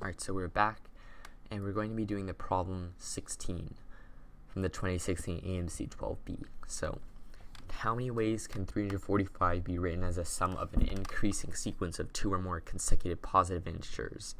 Alright, so we're back, and we're going to be doing the problem 16 from the 2016 AMC 12B. So, how many ways can 345 be written as a sum of an increasing sequence of two or more consecutive positive integers?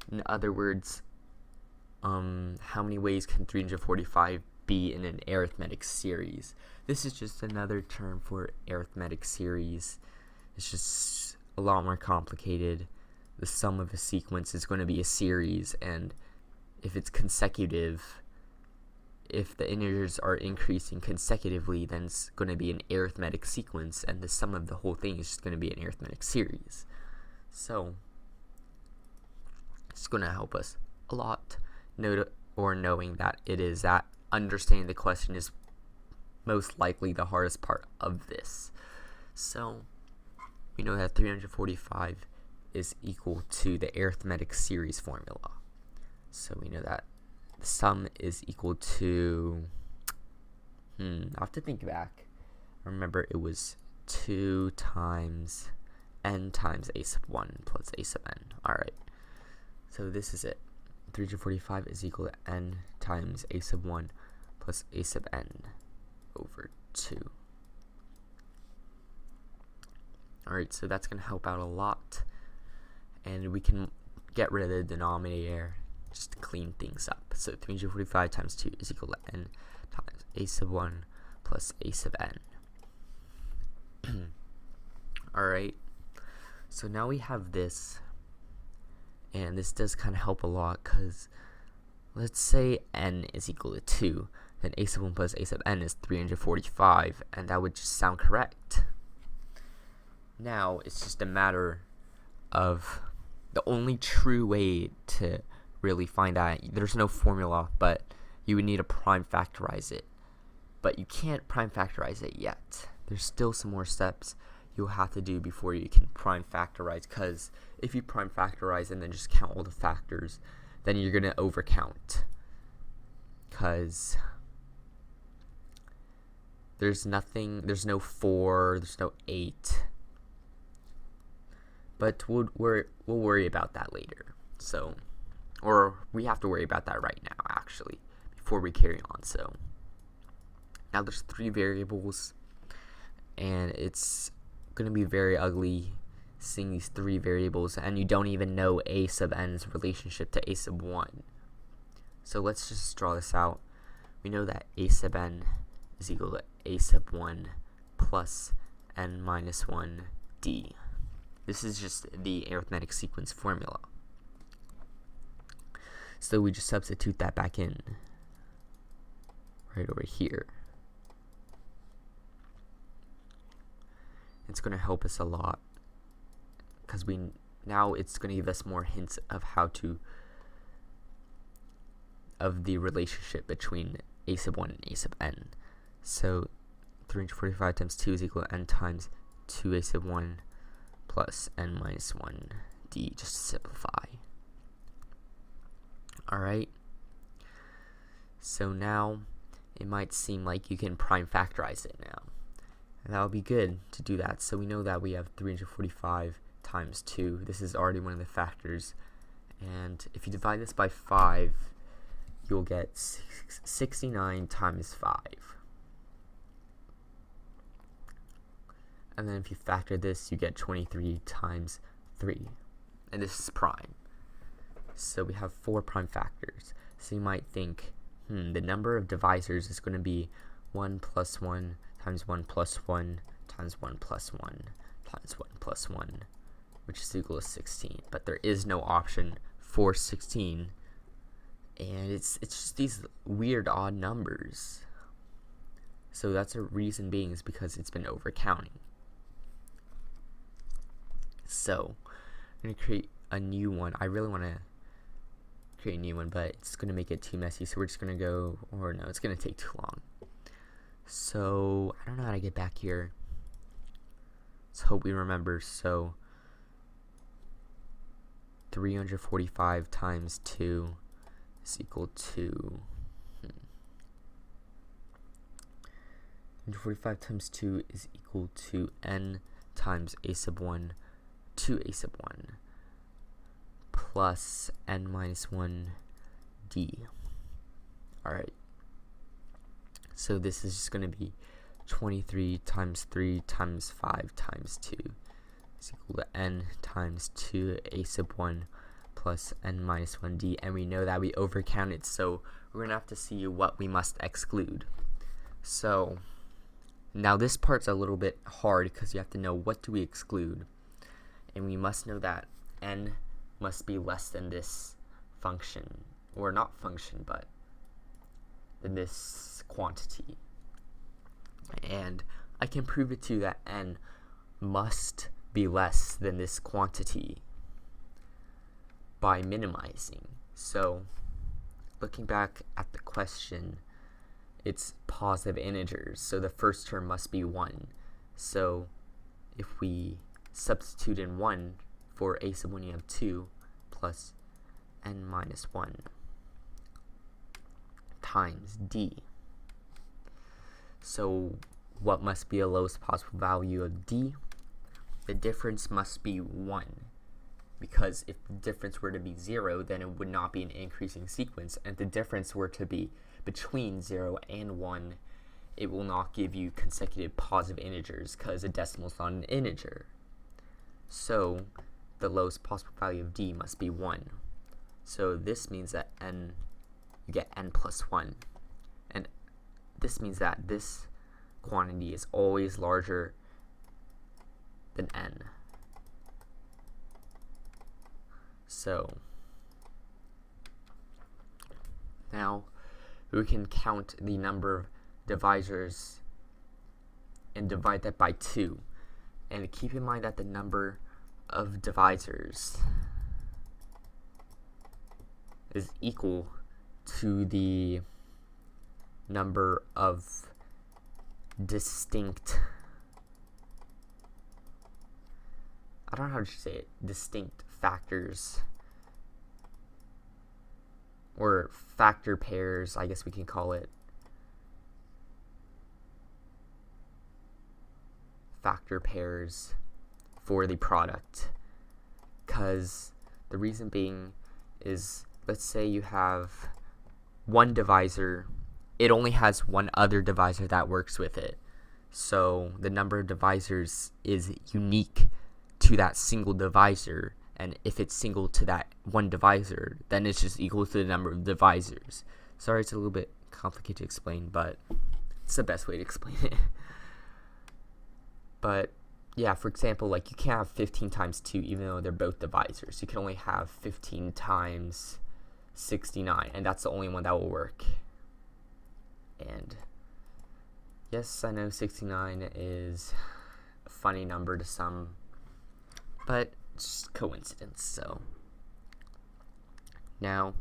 In other words, how many ways can 345 be in an arithmetic series? This is just another term for arithmetic series. It's just a lot more complicated. The sum of a sequence is going to be a series, and if it's consecutive, if the integers are increasing consecutively, then it's going to be an arithmetic sequence, and the sum of the whole thing is just going to be an arithmetic series. So it's going to help us a lot knowing that it is that understanding the question is most likely the hardest part of this. So we know that 345 is equal to the arithmetic series formula. So we know that the sum is equal to, I'll have to think back. Remember, it was 2 times n times a sub 1 plus a sub n. Alright, so this is it. 345 is equal to n times a sub 1 plus a sub n over 2. Alright, so that's going to help out a lot. And we can get rid of the denominator just to clean things up. So 345 times 2 is equal to n times a sub 1 plus a sub n. Alright, so now we have this, and this does kind of help a lot, because let's say n is equal to 2, then a sub 1 plus a sub n is 345, and that would just sound correct. Now it's just a matter of the only true way to really find that. There's no formula, but you would need to prime factorize it. But you can't prime factorize it yet. There's still some more steps you'll have to do before you can prime factorize, because if you prime factorize and then just count all the factors, then you're going to overcount, because there's no 4, there's no 8. But we'll worry about that later. So, or we have to worry about that right now, actually, before we carry on. So, now there's 3 variables, and it's going to be very ugly seeing these 3 variables, and you don't even know a sub n's relationship to a sub 1. So let's just draw this out. We know that a sub n is equal to a sub 1 plus n minus 1 d. This is just the arithmetic sequence formula. So we just substitute that back in right over here. It's going to help us a lot, because now it's going to give us more hints of of the relationship between a sub 1 and a sub n. So 345 times 2 is equal to n times 2a sub 1 plus n minus 1 d, just to simplify. Alright, so now it might seem like you can prime factorize it now, and that would be good to do that. So we know that we have 345 times 2. This is already one of the factors, and if you divide this by 5, you'll get 69 times 5. And then if you factor this, you get 23 times 3. And this is prime. So we have 4 prime factors. So you might think, the number of divisors is going to be 1 plus 1 times 1 plus 1 times 1 plus 1 times 1 plus 1, which is equal to 16. But there is no option for 16. And it's just these weird odd numbers. So that's a reason being is because it's been overcounting. So I'm going to create a new one. I really want to create a new one, but it's going to make it too messy. So we're just going to go, or no, it's going to take too long. So I don't know how to get back here. Let's hope we remember. So 345 times 2 is equal to 345 times 2 is equal to n times a sub 1 to a sub 1 plus n minus 1 d. Alright, so this is just going to be 23 times 3 times 5 times 2 is equal to n times 2a sub 1 plus n minus 1d, and we know that we overcounted, so we're going to have to see what we must exclude. So now this part's a little bit hard because you have to know what do we exclude, and we must know that n must be less than this function, or not function, but than this quantity. And I can prove it to you that n must be less than this quantity by minimizing. So looking back at the question, it's positive integers, so the first term must be 1. So if we substitute in 1 for a sub 1, you have 2 plus n minus 1 times d. So what must be the lowest possible value of d? The difference must be 1, because if the difference were to be 0, then it would not be an increasing sequence, and if the difference were to be between 0 and 1, it will not give you consecutive positive integers because a decimal is not an integer. So the lowest possible value of d must be 1. So this means that you get n plus 1, and this means that this quantity is always larger than n. So now we can count the number of divisors and divide that by 2. And keep in mind that the number of divisors is equal to the number of distinct, I don't know how to say it, distinct factors, or factor pairs, I guess we can call it. Factor pairs for the product. Because the reason being is, let's say you have one divisor, it only has one other divisor that works with it. So the number of divisors is unique to that single divisor, and if it's single to that one divisor, then it's just equal to the number of divisors. Sorry, it's a little bit complicated to explain, but it's the best way to explain it. But yeah, for example, like you can't have 15 times 2 even though they're both divisors. You can only have 15 times 69, and that's the only one that will work. And yes, I know 69 is a funny number to some, but it's just coincidence. So now,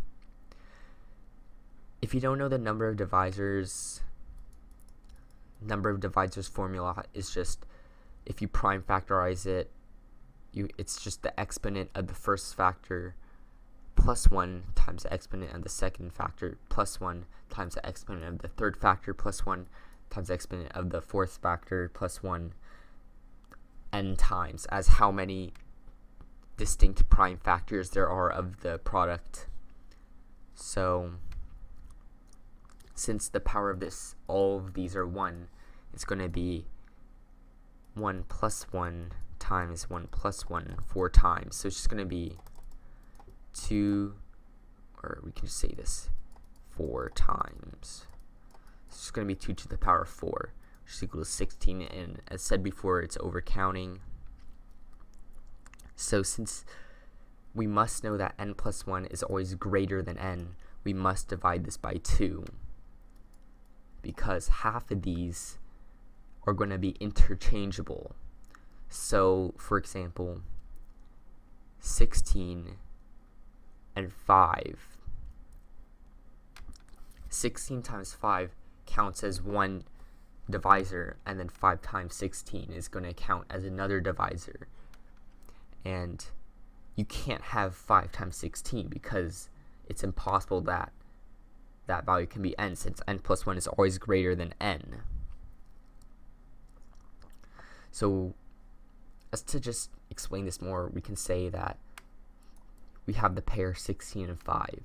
if you don't know the number of divisors formula is just, if you prime factorize it, it's just the exponent of the first factor plus 1 times the exponent of the second factor plus 1 times the exponent of the third factor plus 1 times the exponent of the fourth factor plus 1 n times as how many distinct prime factors there are of the product. So since the power of this, all of these are 1, it's going to be 1 plus 1 times 1 plus 1 4 times. So it's just going to be 2, or we can just say this, 4 times. So it's just going to be 2 to the power of 4, which is equal to 16. And as said before, it's overcounting. So since we must know that n plus 1 is always greater than n, we must divide this by 2, because half of these are going to be interchangeable. So for example, 16 and 5. 16 times 5 counts as one divisor, and then 5 times 16 is going to count as another divisor. And you can't have 5 times 16 because it's impossible that that value can be n, since n plus 1 is always greater than n. So as to just explain this more, we can say that we have the pair 16 and 5.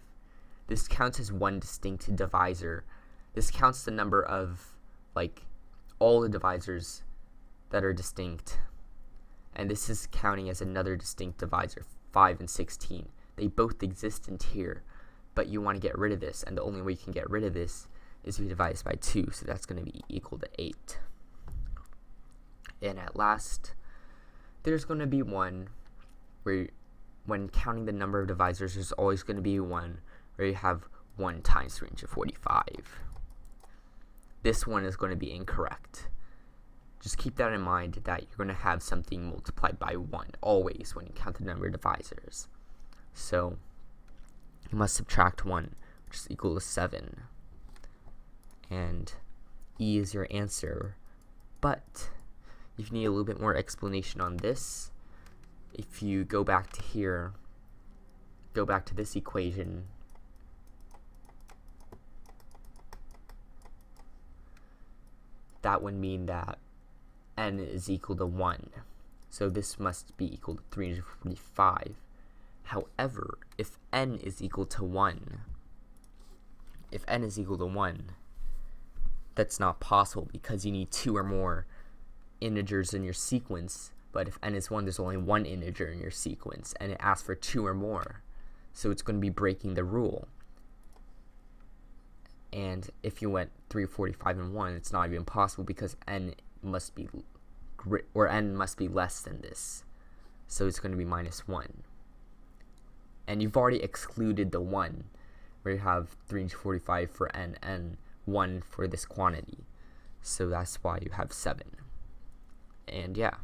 This counts as one distinct divisor. This counts the number of, like, all the divisors that are distinct. And this is counting as another distinct divisor, 5 and 16. They both exist in here, but you want to get rid of this, and the only way you can get rid of this is if you divide this by 2, so that's going to be equal to 8. And at last, there's going to be one where, when counting the number of divisors, there's always going to be one where you have 1 times 345. This one is going to be incorrect. Just keep that in mind, that you're going to have something multiplied by 1 always when you count the number of divisors. So you must subtract 1, which is equal to 7. And E is your answer. But if you need a little bit more explanation on this, if you go back to here, go back to this equation, that would mean that n is equal to 1. So this must be equal to 345. However, if n is equal to 1, that's not possible because you need 2 or more integers in your sequence. But if n is 1, there's only 1 integer in your sequence, and it asks for 2 or more. So it's going to be breaking the rule. And if you went 345 and 1, it's not even possible because n must be less than this. So it's going to be minus 1. And you've already excluded the 1, where you have 345 for n and 1 for this quantity. So that's why you have 7. And yeah.